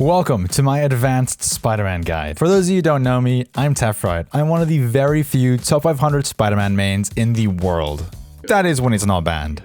Welcome to my advanced Spider-Man guide. For those of you who don't know me, I'm Tephrite. I'm one of the very few top 500 Spider-Man mains in the world. That is when it's not banned.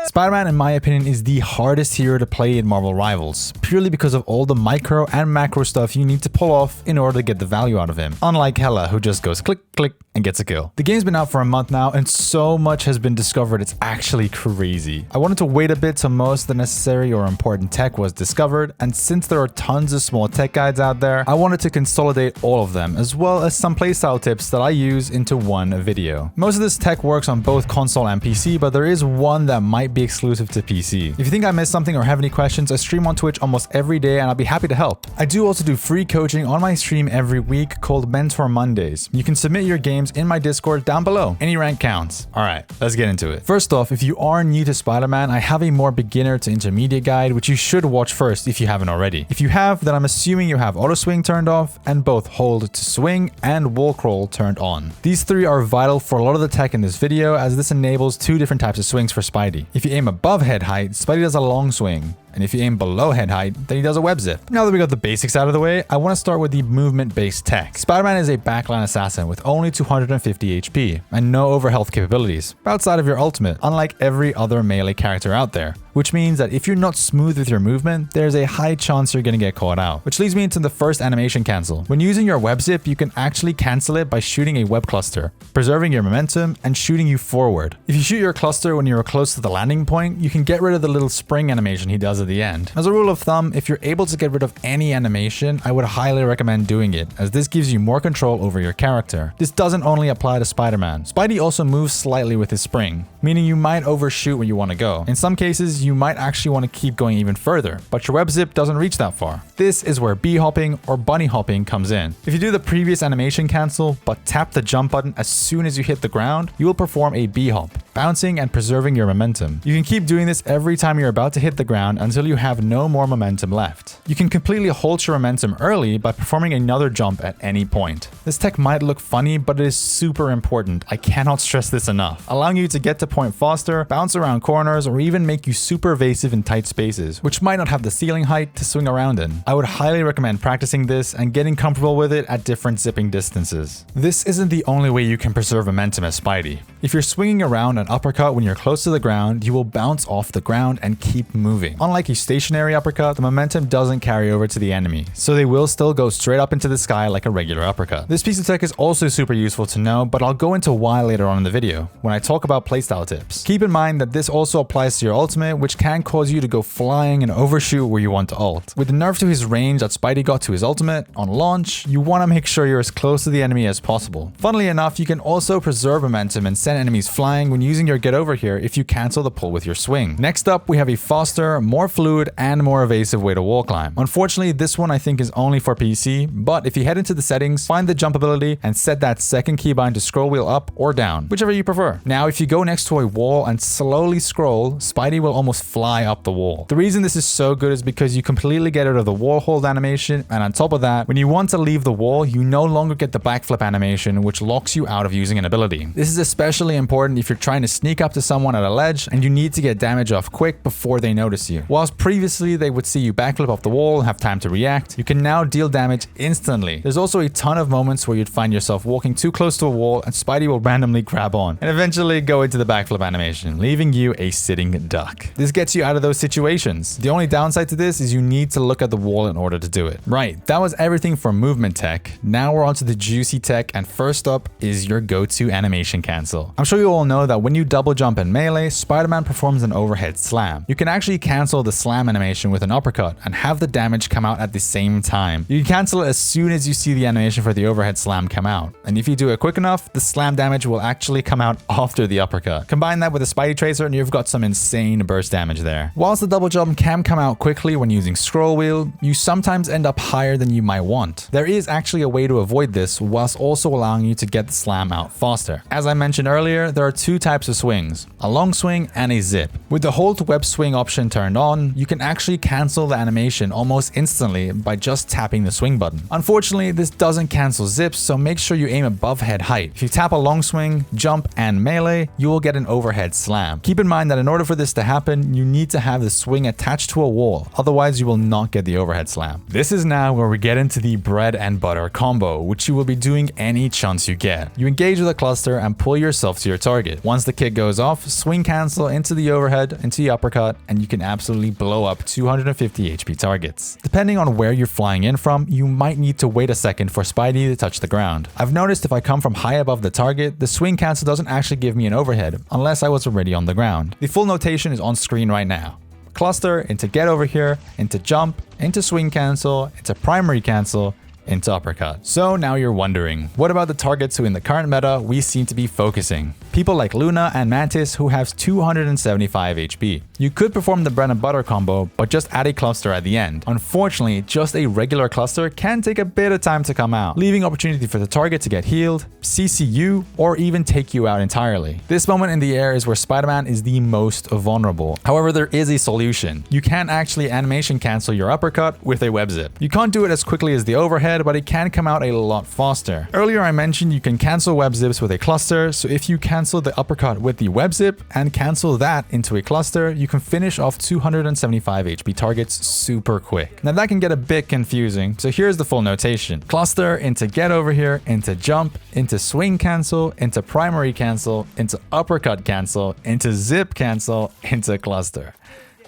Spider-Man, in my opinion, is the hardest hero to play in Marvel Rivals, purely because of all the micro and macro stuff you need to pull off in order to get the value out of him, unlike Hela, who just goes click, click, and gets a kill. The game's been out for a month now, and so much has been discovered, it's actually crazy. I wanted to wait a bit till most of the necessary or important tech was discovered, and since there are tons of small tech guides out there, I wanted to consolidate all of them, as well as some playstyle tips that I use into one video. Most of this tech works on both console and PC, but there is one that might be exclusive to PC. If you think I missed something or have any questions, I stream on Twitch almost every day and I'll be happy to help. I do also do free coaching on my stream every week called Mentor Mondays. You can submit your games in my Discord down below. Any rank counts. Alright, let's get into it. First off, if you are new to Spider-Man, I have a more beginner to intermediate guide, which you should watch first if you haven't already. If you have, then I'm assuming you have auto swing turned off and both hold to swing and wall crawl turned on. These three are vital for a lot of the tech in this video, as this enables two different types of swings for Spidey. If you aim above head height, Spidey does a long swing. And if you aim below head height, then he does a web zip. Now that we got the basics out of the way, I want to start with the movement-based tech. Spider-Man is a backline assassin with only 250 HP and no overhealth capabilities, outside of your ultimate, unlike every other melee character out there. Which means that if you're not smooth with your movement, there's a high chance you're gonna get caught out. Which leads me into the first animation cancel. When using your web zip, you can actually cancel it by shooting a web cluster, preserving your momentum and shooting you forward. If you shoot your cluster when you're close to the landing point, you can get rid of the little spring animation he does at the end. As a rule of thumb, if you're able to get rid of any animation, I would highly recommend doing it, as this gives you more control over your character. This doesn't only apply to Spider-Man. Spidey also moves slightly with his spring, meaning you might overshoot where you want to go. In some cases, you might actually want to keep going even further, but your web zip doesn't reach that far. This is where bee hopping or bunny hopping comes in. If you do the previous animation cancel, but tap the jump button as soon as you hit the ground, you will perform a bee hop, bouncing and preserving your momentum. You can keep doing this every time you're about to hit the ground until you have no more momentum left. You can completely halt your momentum early by performing another jump at any point. This tech might look funny, but it is super important. I cannot stress this enough, allowing you to get to point faster, bounce around corners, or even make you super evasive in tight spaces, which might not have the ceiling height to swing around in. I would highly recommend practicing this and getting comfortable with it at different zipping distances. This isn't the only way you can preserve momentum as Spidey. If you're swinging around an uppercut when you're close to the ground, you will bounce off the ground and keep moving. Unlike a stationary uppercut, the momentum doesn't carry over to the enemy, so they will still go straight up into the sky like a regular uppercut. This piece of tech is also super useful to know, but I'll go into why later on in the video, when I talk about playstyle tips. Keep in mind that this also applies to your ultimate, which can cause you to go flying and overshoot where you want to ult. With the nerf to his range that Spidey got to his ultimate, on launch, you want to make sure you're as close to the enemy as possible. Funnily enough, you can also preserve momentum and send enemies flying when using your get over here if you cancel the pull with your swing. Next up, we have a faster, more fluid, and more evasive way to wall climb. Unfortunately, this one I think is only for PC, but if you head into the settings, find the jump ability, and set that second keybind to scroll wheel up or down, whichever you prefer. Now, if you go next to a wall and slowly scroll, Spidey will almost fly up the wall. The reason this is so good is because you completely get rid of the wall hold animation, and on top of that, when you want to leave the wall, you no longer get the backflip animation, which locks you out of using an ability. This is especially important if you're trying to sneak up to someone at a ledge and you need to get damage off quick before they notice you. Whilst previously they would see you backflip off the wall and have time to react, you can now deal damage instantly. There's also a ton of moments where you'd find yourself walking too close to a wall and Spidey will randomly grab on and eventually go into the backflip animation, leaving you a sitting duck. This gets you out of those situations. The only downside to this is you need to look at the wall in order to do it. Right, that was everything for movement tech. Now we're on to the juicy tech, and first up is your go-to animation cancel. I'm sure you all know that when you double jump in melee, Spider-Man performs an overhead slam. You can actually cancel the slam animation with an uppercut and have the damage come out at the same time. You can cancel it as soon as you see the animation for the overhead slam come out, and if you do it quick enough, the slam damage will actually come out after the uppercut. Combine that with a Spidey tracer and you've got some insane burst damage there. Whilst the double jump can come out quickly when using scroll wheel, you sometimes end up higher than you might want. There is actually a way to avoid this whilst also allowing you to get the slam out faster. As I mentioned earlier, there are two types of swings, a long swing and a zip. With the hold web swing option turned on, you can actually cancel the animation animation almost instantly by just tapping the swing button. Unfortunately, this doesn't cancel zips, so make sure you aim above head height. If you tap a long swing, jump, and melee, you will get an overhead slam. Keep in mind that in order for this to happen, you need to have the swing attached to a wall, otherwise you will not get the overhead slam. This is now where we get into the bread and butter combo, which you will be doing any chance you get. You engage with a cluster and pull yourself to your target. Once the kick goes off, swing cancel into the overhead, into the uppercut, and you can absolutely blow up 250 HP targets. Depending on where you're flying in from, you might need to wait a second for Spidey to touch the ground. I've noticed if I come from high above the target, the swing cancel doesn't actually give me an overhead, unless I was already on the ground. The full notation is on screen right now. Cluster into get over here, into jump, into swing cancel, into primary cancel, into uppercut. So now you're wondering, what about the targets who in the current meta we seem to be focusing? People like Luna and Mantis who have 275 HP. You could perform the bread and butter combo, but just add a cluster at the end. Unfortunately, just a regular cluster can take a bit of time to come out, leaving opportunity for the target to get healed, CC you, or even take you out entirely. This moment in the air is where Spider-Man is the most vulnerable. However, there is a solution. You can actually animation cancel your uppercut with a web zip. You can't do it as quickly as the overhead, but it can come out a lot faster. Earlier I mentioned you can cancel web zips with a cluster, so if you cancel the uppercut with the web zip and cancel that into a cluster, you can finish off 275 HP targets super quick. Now that can get a bit confusing, so here's the full notation. Cluster into get over here, into jump, into swing cancel, into primary cancel, into uppercut cancel, into zip cancel, into cluster.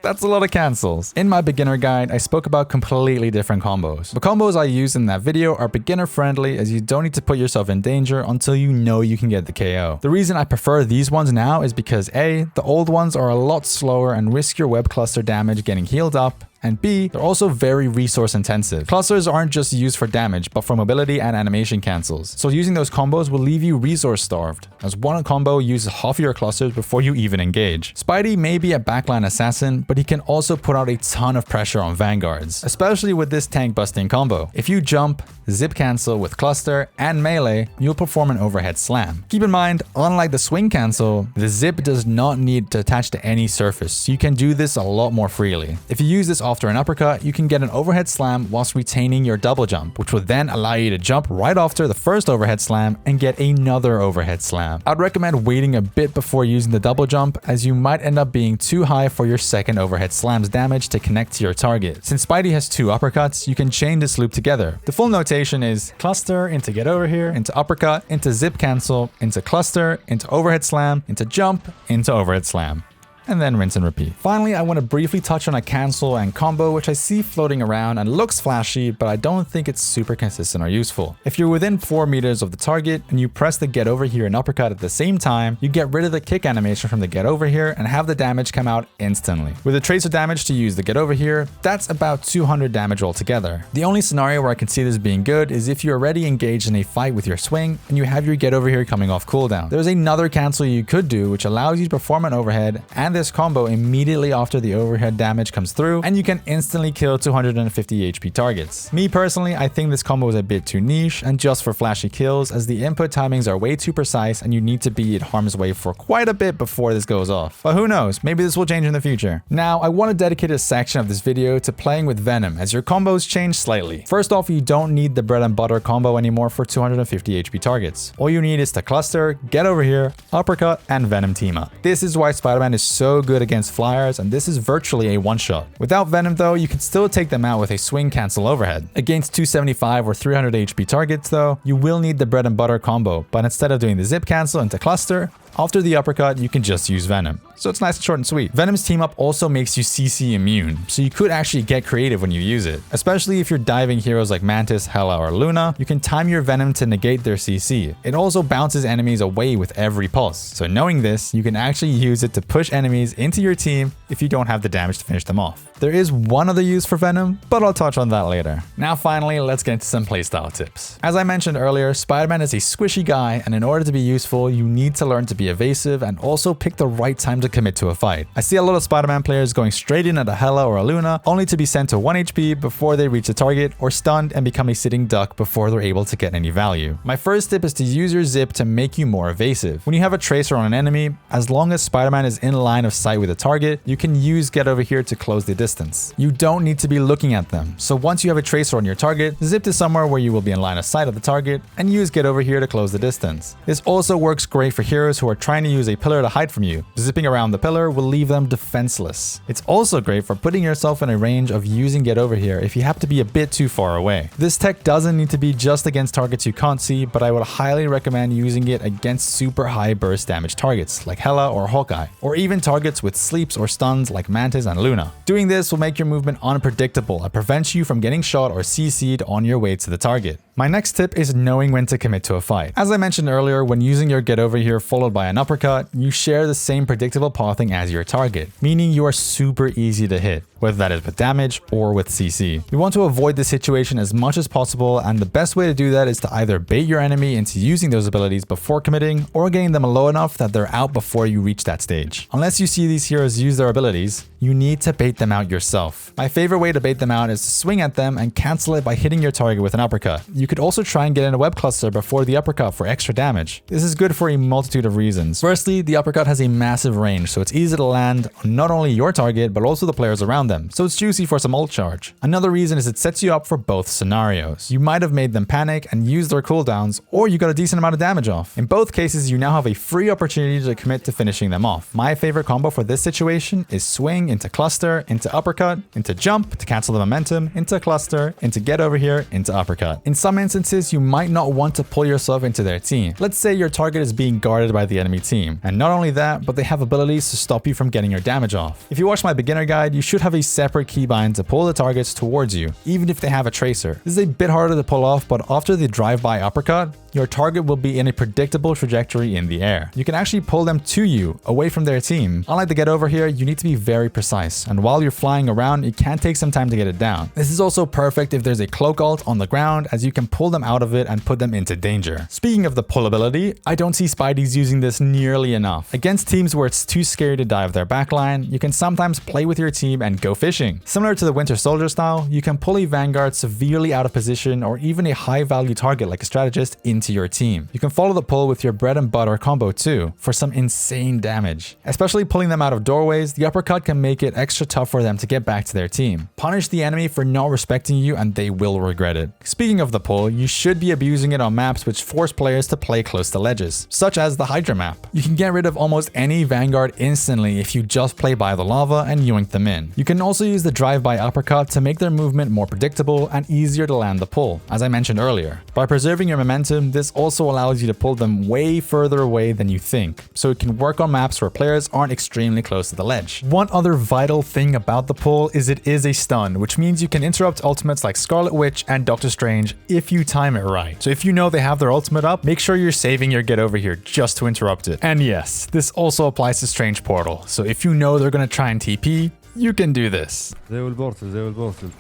That's a lot of cancels. In my beginner guide, I spoke about completely different combos. The combos I used in that video are beginner friendly, as you don't need to put yourself in danger until you know you can get the KO. The reason I prefer these ones now is because A, the old ones are a lot slower and risk your web cluster damage getting healed up, and B, they're also very resource intensive. Clusters aren't just used for damage, but for mobility and animation cancels. So using those combos will leave you resource starved, as one combo uses half of your clusters before you even engage. Spidey may be a backline assassin, but he can also put out a ton of pressure on vanguards, especially with this tank busting combo. If you jump, zip cancel with cluster, and melee, you'll perform an overhead slam. Keep in mind, unlike the swing cancel, the zip does not need to attach to any surface, so you can do this a lot more freely. If you use this after an uppercut, you can get an overhead slam whilst retaining your double jump, which will then allow you to jump right after the first overhead slam and get another overhead slam. I'd recommend waiting a bit before using the double jump, as you might end up being too high for your second overhead slam's damage to connect to your target. Since Spidey has two uppercuts, you can chain this loop together. The full notation is cluster into get over here, into uppercut, into zip cancel, into cluster, into overhead slam, into jump, into overhead slam, and then rinse and repeat. Finally, I want to briefly touch on a cancel and combo, which I see floating around and looks flashy, but I don't think it's super consistent or useful. If you're within 4 meters of the target and you press the get over here and uppercut at the same time, you get rid of the kick animation from the get over here and have the damage come out instantly. With a tracer damage to use the get over here, that's about 200 damage altogether. The only scenario where I can see this being good is if you're already engaged in a fight with your swing and you have your get over here coming off cooldown. There's another cancel you could do, which allows you to perform an overhead and this combo immediately after the overhead damage comes through, and you can instantly kill 250 HP targets. Me personally, I think this combo is a bit too niche and just for flashy kills, as the input timings are way too precise and you need to be at harm's way for quite a bit before this goes off. But who knows, maybe this will change in the future. Now, I want to dedicate a section of this video to playing with Venom, as your combos change slightly. First off, you don't need the bread and butter combo anymore for 250 HP targets. All you need is to cluster, get over here, uppercut, and Venom team up. This is why Spider-Man is so good against flyers, and this is virtually a one-shot. Without Venom though, you can still take them out with a swing cancel overhead. Against 275 or 300 HP targets though, you will need the bread and butter combo, but instead of doing the zip cancel into cluster, after the uppercut, you can just use Venom. So it's nice and short and sweet. Venom's team up also makes you CC immune, so you could actually get creative when you use it. Especially if you're diving heroes like Mantis, Hela, or Luna, you can time your Venom to negate their CC. It also bounces enemies away with every pulse. So knowing this, you can actually use it to push enemies into your team if you don't have the damage to finish them off. There is one other use for Venom, but I'll touch on that later. Now finally, let's get into some playstyle tips. As I mentioned earlier, Spider-Man is a squishy guy, and in order to be useful, you need to learn to be evasive and also pick the right time to commit to a fight. I see a lot of Spider-Man players going straight in at a Hela or a Luna, only to be sent to 1 HP before they reach the target, or stunned and become a sitting duck before they're able to get any value. My first tip is to use your zip to make you more evasive. When you have a tracer on an enemy, as long as Spider-Man is in line of sight with a target, you can use Get Over Here to close the distance. You don't need to be looking at them, so once you have a tracer on your target, zip to somewhere where you will be in line of sight of the target, and use Get Over Here to close the distance. This also works great for heroes who are trying to use a pillar to hide from you. Zipping around the pillar will leave them defenseless. It's also great for putting yourself in a range of using Get Over Here if you have to be a bit too far away. This tech doesn't need to be just against targets you can't see, but I would highly recommend using it against super high burst damage targets like Hela or Hawkeye, or even targets with sleeps or stuns like Mantis and Luna. Doing this will make your movement unpredictable and prevents you from getting shot or CC'd on your way to the target. My next tip is knowing when to commit to a fight. As I mentioned earlier, when using your Get Over Here followed by an uppercut, you share the same predictable pathing as your target, meaning you are super easy to hit, whether that is with damage or with CC. You want to avoid this situation as much as possible, and the best way to do that is to either bait your enemy into using those abilities before committing, or getting them low enough that they're out before you reach that stage. Unless you see these heroes use their abilities, you need to bait them out yourself. My favorite way to bait them out is to swing at them and cancel it by hitting your target with an uppercut. You could also try and get in a web cluster before the uppercut for extra damage. This is good for a multitude of reasons. Firstly, the uppercut has a massive range, so it's easy to land on not only your target, but also the players around them, so it's juicy for some ult charge. Another reason is it sets you up for both scenarios. You might have made them panic and use their cooldowns, or you got a decent amount of damage off. In both cases, you now have a free opportunity to commit to finishing them off. My favorite combo for this situation is swing into cluster, into uppercut, into jump to cancel the momentum, into cluster, into Get Over Here, into uppercut. In some instances, you might not want to pull yourself into their team. Let's say your target is being guarded by the enemy team, and not only that, but they have abilities to stop you from getting your damage off. If you watch my beginner guide, you should have a separate keybind to pull the targets towards you, even if they have a tracer. This is a bit harder to pull off, but after the drive-by uppercut, your target will be in a predictable trajectory in the air. You can actually pull them to you, away from their team. Unlike the Get Over Here, you need to be very precise, and while you're flying around, it can take some time to get it down. This is also perfect if there's a cloak ult on the ground, as you can pull them out of it and put them into danger. Speaking of the pull ability, I don't see Spideys using this nearly enough. Against teams where it's too scary to dive their backline, you can sometimes play with your team and go fishing. Similar to the Winter Soldier style, you can pull a Vanguard severely out of position, or even a high value target like a strategist into your team. You can follow the pull with your bread and butter combo too, for some insane damage. Especially pulling them out of doorways, the uppercut can make it extra tough for them to get back to their team. Punish the enemy for not respecting you and they will regret it. Speaking of the pull, you should be abusing it on maps which force players to play close to ledges, such as the Hydra map. You can get rid of almost any Vanguard instantly if you just play by the lava and yoink them in. You can also use the drive-by uppercut to make their movement more predictable and easier to land the pull, as I mentioned earlier. By preserving your momentum, this also allows you to pull them way further away than you think, so it can work on maps where players aren't extremely close to the ledge. One other vital thing about the pull is it is a stun, which means you can interrupt ultimates like Scarlet Witch and Doctor Strange if you time it right. So if you know they have their ultimate up, make sure you're saving your Get Over Here just to interrupt it. And yes, this also applies to Strange Portal, so if you know they're gonna try and TP, you can do this. They will portal, they will portal.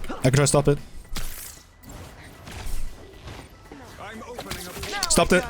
I can try to stop it. Stopped it.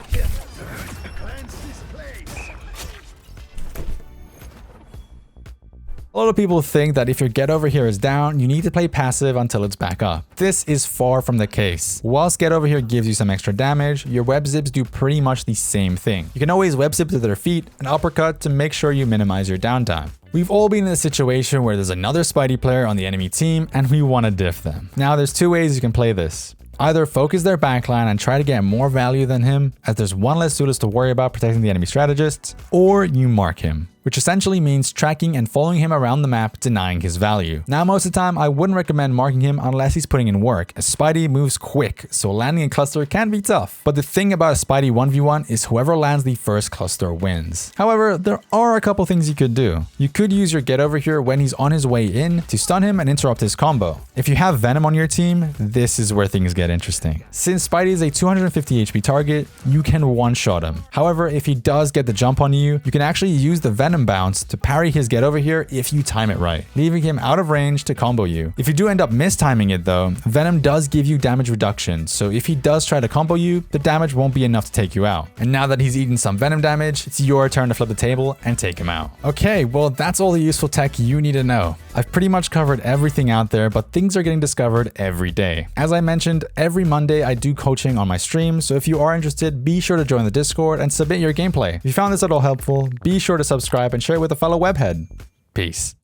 A lot of people think that if your Get Over Here is down, you need to play passive until it's back up. This is far from the case. Whilst Get Over Here gives you some extra damage, your web zips do pretty much the same thing. You can always web zip to their feet and uppercut to make sure you minimize your downtime. We've all been in a situation where there's another Spidey player on the enemy team and we want to diff them. Now there's two ways you can play this. Either focus their backline and try to get more value than him, as there's one less Zulus to worry about protecting the enemy strategists, or you mark him, which essentially means tracking and following him around the map, denying his value. Now most of the time I wouldn't recommend marking him unless he's putting in work, as Spidey moves quick, so landing a cluster can be tough. But the thing about a Spidey 1v1 is whoever lands the first cluster wins. However, there are a couple things you could do. You could use your Get Over Here when he's on his way in to stun him and interrupt his combo. If you have Venom on your team, this is where things get interesting. Since Spidey is a 250 HP target, you can one-shot him. However, if he does get the jump on you, you can actually use the Venom Venom Bounce to parry his get over here if you time it right, leaving him out of range to combo you. If you do end up mistiming it though, Venom does give you damage reduction, so if he does try to combo you, the damage won't be enough to take you out. And now that he's eaten some Venom damage, it's your turn to flip the table and take him out. Okay, well that's all the useful tech you need to know. I've pretty much covered everything out there, but things are getting discovered every day. As I mentioned, every Monday I do coaching on my stream, so if you are interested, be sure to join the Discord and submit your gameplay. If you found this at all helpful, be sure to subscribe and share it with a fellow webhead. Peace.